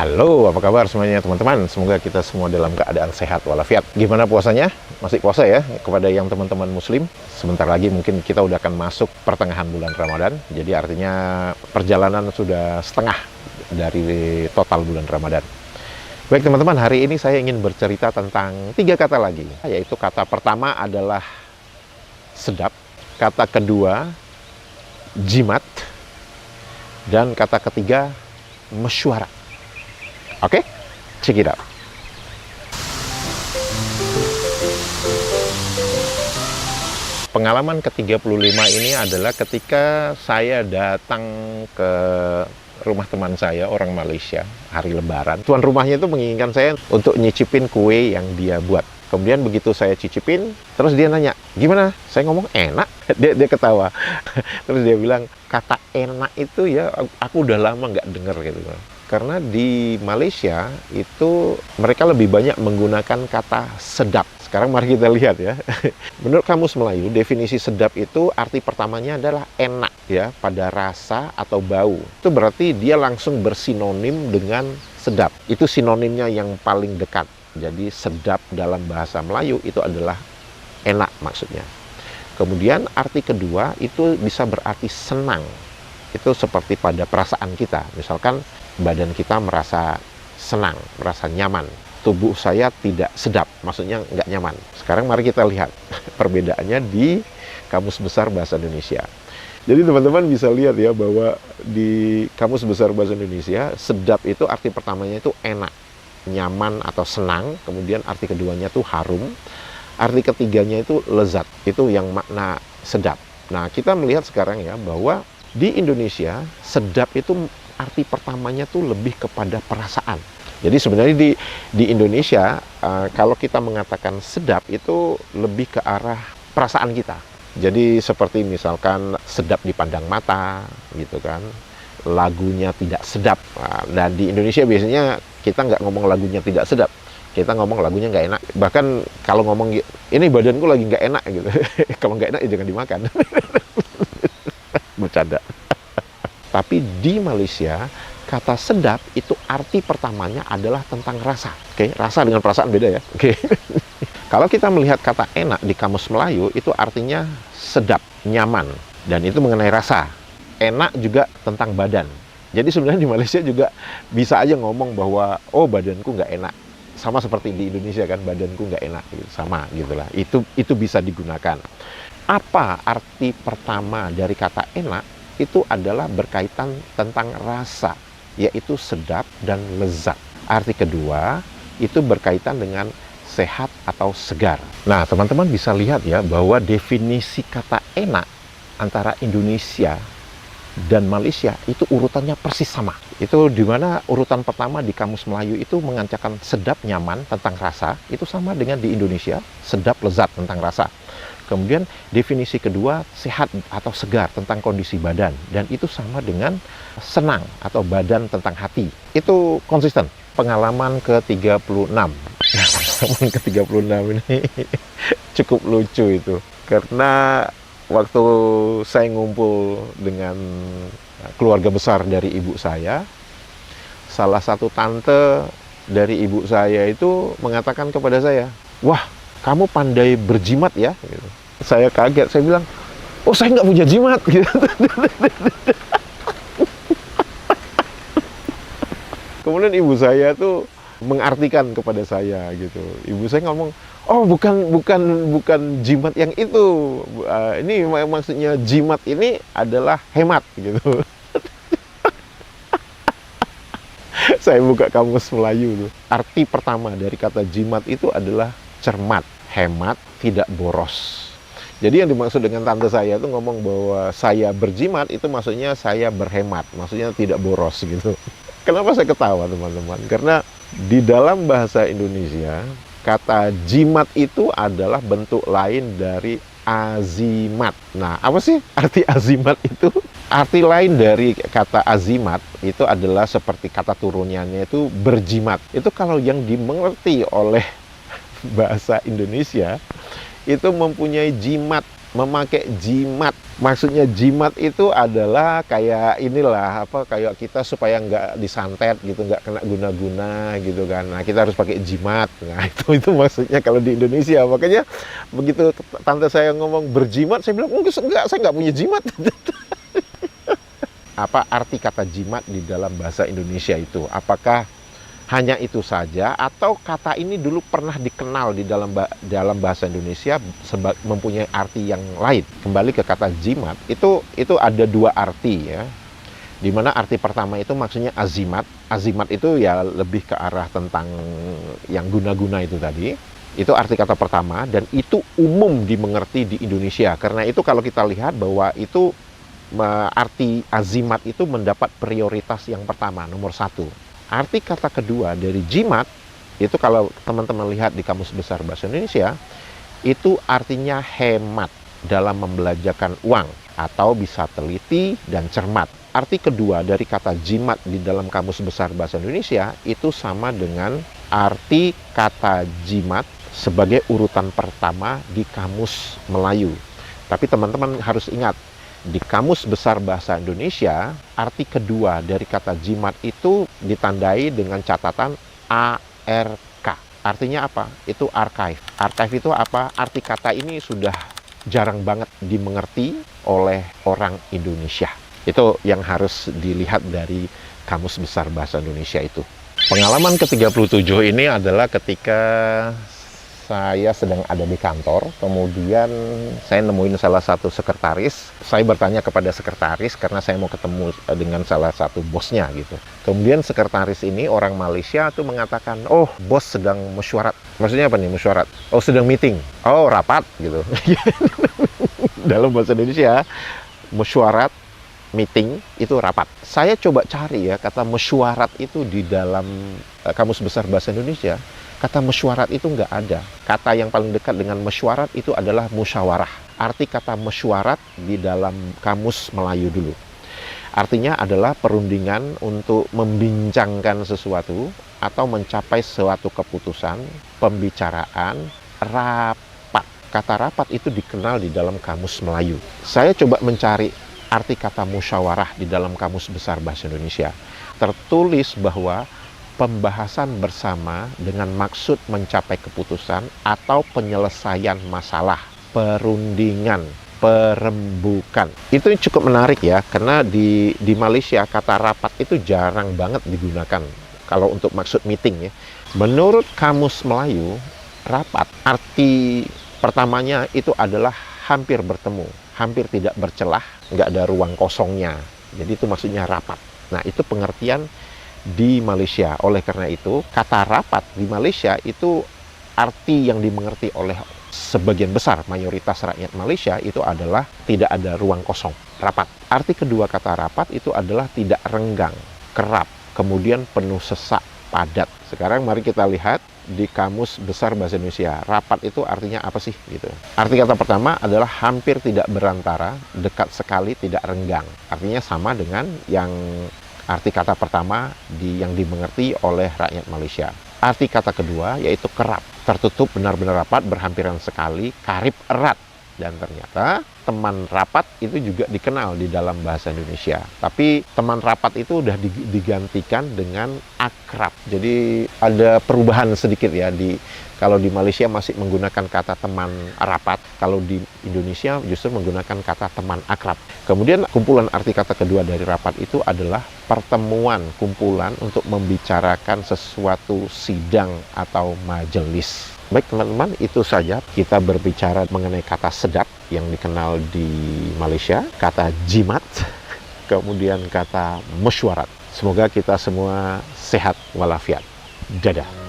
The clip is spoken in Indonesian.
Halo, apa kabar semuanya teman-teman? Semoga kita semua dalam keadaan sehat walafiat. Gimana puasanya? Masih puasa ya? Kepada yang teman-teman muslim, sebentar lagi mungkin kita udah akan masuk pertengahan bulan Ramadan. Jadi artinya perjalanan sudah setengah dari total bulan Ramadan. Baik teman-teman, hari ini saya ingin bercerita tentang 3 kata lagi. Yaitu kata pertama adalah sedap, kata kedua jimat, dan kata ketiga mesyuarat. Oke, check it out. Pengalaman ke-35 ini adalah ketika saya datang ke rumah teman saya, orang Malaysia, hari Lebaran. Tuan rumahnya itu menginginkan saya untuk nyicipin kue yang dia buat. Kemudian begitu saya cicipin, terus dia nanya, gimana? Saya ngomong enak. Dia ketawa. Terus dia bilang, kata enak itu ya aku udah lama nggak denger gitu. Karena di Malaysia itu mereka lebih banyak menggunakan kata sedap. Sekarang mari kita lihat ya. Menurut Kamus Melayu, definisi sedap itu arti pertamanya adalah enak ya, pada rasa atau bau. Itu berarti dia langsung bersinonim dengan sedap. Itu sinonimnya yang paling dekat. Jadi sedap dalam bahasa Melayu itu adalah enak maksudnya. Kemudian arti kedua itu bisa berarti senang. Itu seperti pada perasaan kita. Misalkan badan kita merasa senang, merasa nyaman. Tubuh saya tidak sedap, maksudnya nggak nyaman. Sekarang mari kita lihat perbedaannya di Kamus Besar Bahasa Indonesia. Jadi teman-teman bisa lihat ya bahwa di Kamus Besar Bahasa Indonesia, sedap itu arti pertamanya itu enak, nyaman atau senang. Kemudian arti keduanya itu harum. Arti ketiganya itu lezat. Itu yang makna sedap. Nah, kita melihat sekarang ya bahwa di Indonesia sedap itu arti pertamanya tuh lebih kepada perasaan. Jadi sebenarnya di Indonesia kalau kita mengatakan sedap itu lebih ke arah perasaan kita. Jadi seperti misalkan sedap dipandang mata gitu kan. Lagunya tidak sedap. Dan di Indonesia biasanya kita nggak ngomong lagunya tidak sedap. Kita ngomong lagunya nggak enak. Bahkan kalau ngomong ini badanku lagi nggak enak gitu. Kalau nggak enak ya jangan dimakan. Bercanda. Tapi di Malaysia, kata sedap itu arti pertamanya adalah tentang rasa. Oke, rasa dengan perasaan beda ya. Oke. Kalau kita melihat kata enak di Kamus Melayu, itu artinya sedap, nyaman. Dan itu mengenai rasa. Enak juga tentang badan. Jadi sebenarnya di Malaysia juga bisa aja ngomong bahwa, oh badanku nggak enak. Sama seperti di Indonesia kan, badanku nggak enak. Sama gitulah. Itu bisa digunakan. Apa arti pertama dari kata enak? Itu adalah berkaitan tentang rasa, yaitu sedap dan lezat. Arti kedua, itu berkaitan dengan sehat atau segar. Nah, teman-teman bisa lihat ya, bahwa definisi kata enak antara Indonesia dan Malaysia itu urutannya persis sama. Itu dimana urutan pertama di Kamus Melayu itu mengancangkan sedap, nyaman, tentang rasa. Itu sama dengan di Indonesia, sedap, lezat, tentang rasa. Kemudian definisi kedua, sehat atau segar, tentang kondisi badan. Dan itu sama dengan senang atau badan, tentang hati. Itu konsisten. Pengalaman ke-36. Nah, pengalaman ke-36 ini cukup lucu itu. Karena waktu saya ngumpul dengan keluarga besar dari ibu saya, salah satu tante dari ibu saya itu mengatakan kepada saya, "Wah, kamu pandai berjimat ya?" Gitu. Saya kaget, saya bilang, "Oh, saya nggak punya jimat." Gitu. Kemudian ibu saya tuh mengartikan kepada saya gitu. Ibu saya ngomong, "Oh, bukan jimat yang itu. Ini maksudnya jimat ini adalah hemat." Gitu. Saya buka Kamus Melayu tuh. Arti pertama dari kata jimat itu adalah cermat, hemat, tidak boros. Jadi yang dimaksud dengan tante saya itu ngomong bahwa saya berjimat itu maksudnya saya berhemat, maksudnya tidak boros gitu. Kenapa saya ketawa teman-teman? Karena di dalam bahasa Indonesia, kata jimat itu adalah bentuk lain dari azimat. Nah, apa sih arti azimat itu? Arti lain dari kata azimat itu adalah seperti kata turunannya itu berjimat. Itu kalau yang dimengerti oleh bahasa Indonesia, itu mempunyai jimat memakai jimat. Maksudnya jimat itu adalah kayak inilah apa, kayak kita supaya nggak disantet gitu, nggak kena guna-guna gitu kan. Nah, kita harus pakai jimat. Nah, itu maksudnya kalau di Indonesia. Makanya begitu tante saya ngomong berjimat, saya bilang enggak, saya nggak punya jimat. Apa arti kata jimat di dalam bahasa Indonesia itu? Apakah hanya itu saja, atau kata ini dulu pernah dikenal di dalam bahasa Indonesia mempunyai arti yang lain? Kembali ke kata jimat, itu ada dua arti ya. Dimana arti pertama itu maksudnya azimat. Azimat itu ya lebih ke arah tentang yang guna-guna itu tadi. Itu arti kata pertama, dan itu umum dimengerti di Indonesia. Karena itu kalau kita lihat bahwa itu arti azimat itu mendapat prioritas yang pertama, nomor satu. Arti kata kedua dari jimat, itu kalau teman-teman lihat di Kamus Besar Bahasa Indonesia, itu artinya hemat dalam membelanjakan uang, atau bisa teliti dan cermat. Arti kedua dari kata jimat di dalam Kamus Besar Bahasa Indonesia, itu sama dengan arti kata jimat sebagai urutan pertama di Kamus Melayu. Tapi teman-teman harus ingat, di Kamus Besar Bahasa Indonesia, arti kedua dari kata jimat itu ditandai dengan catatan ARK. Artinya apa? Itu archive. Archive itu apa? Arti kata ini sudah jarang banget dimengerti oleh orang Indonesia. Itu yang harus dilihat dari Kamus Besar Bahasa Indonesia itu. Pengalaman ke-37 ini adalah ketika saya sedang ada di kantor, kemudian saya nemuin salah satu sekretaris. Saya bertanya kepada sekretaris karena saya mau ketemu dengan salah satu bosnya gitu. Kemudian sekretaris ini orang Malaysia tuh mengatakan, oh bos sedang mesyuarat. Maksudnya apa nih mesyuarat? Oh sedang meeting. Oh rapat gitu. Dalam bahasa Indonesia, mesyuarat, meeting itu rapat. Saya coba cari ya kata mesyuarat itu di dalam Kamus Besar Bahasa Indonesia. Kata mesyuarat itu nggak ada. Kata yang paling dekat dengan mesyuarat itu adalah musyawarah. Arti kata mesyuarat di dalam Kamus Melayu dulu, artinya adalah perundingan untuk membincangkan sesuatu atau mencapai suatu keputusan, pembicaraan, rapat. Kata rapat itu dikenal di dalam Kamus Melayu. Saya coba mencari arti kata musyawarah di dalam Kamus Besar Bahasa Indonesia. Tertulis bahwa pembahasan bersama dengan maksud mencapai keputusan atau penyelesaian masalah, perundingan, perembukan. Itu cukup menarik ya, karena di Malaysia kata rapat itu jarang banget digunakan kalau untuk maksud meeting ya. Menurut Kamus Melayu, rapat arti pertamanya itu adalah hampir bertemu, hampir tidak bercelah, nggak ada ruang kosongnya. Jadi itu maksudnya rapat. Nah, itu pengertian di Malaysia. Oleh karena itu, kata rapat di Malaysia itu arti yang dimengerti oleh sebagian besar mayoritas rakyat Malaysia itu adalah tidak ada ruang kosong, rapat. Arti kedua kata rapat itu adalah tidak renggang, kerap, kemudian penuh sesak, padat. Sekarang mari kita lihat di Kamus Besar Bahasa Indonesia, rapat itu artinya apa sih gitu. Arti kata pertama adalah hampir tidak berantara, dekat sekali, tidak renggang. Artinya sama dengan yang arti kata pertama yang dimengerti oleh rakyat Malaysia. Arti kata kedua yaitu kerap, tertutup, benar-benar rapat, berhampiran sekali, karib, erat. Dan ternyata teman rapat itu juga dikenal di dalam bahasa Indonesia. Tapi teman rapat itu udah digantikan dengan akrab. Jadi ada perubahan sedikit ya. Kalau di Malaysia masih menggunakan kata teman rapat, kalau di Indonesia justru menggunakan kata teman akrab. Kemudian kumpulan arti kata kedua dari rapat itu adalah pertemuan, kumpulan untuk membicarakan sesuatu sidang atau majelis. Baik teman-teman, itu saja kita berbicara mengenai kata sedap yang dikenal di Malaysia, kata jimat, kemudian kata mesyuarat. Semoga kita semua sehat walafiat. Dadah.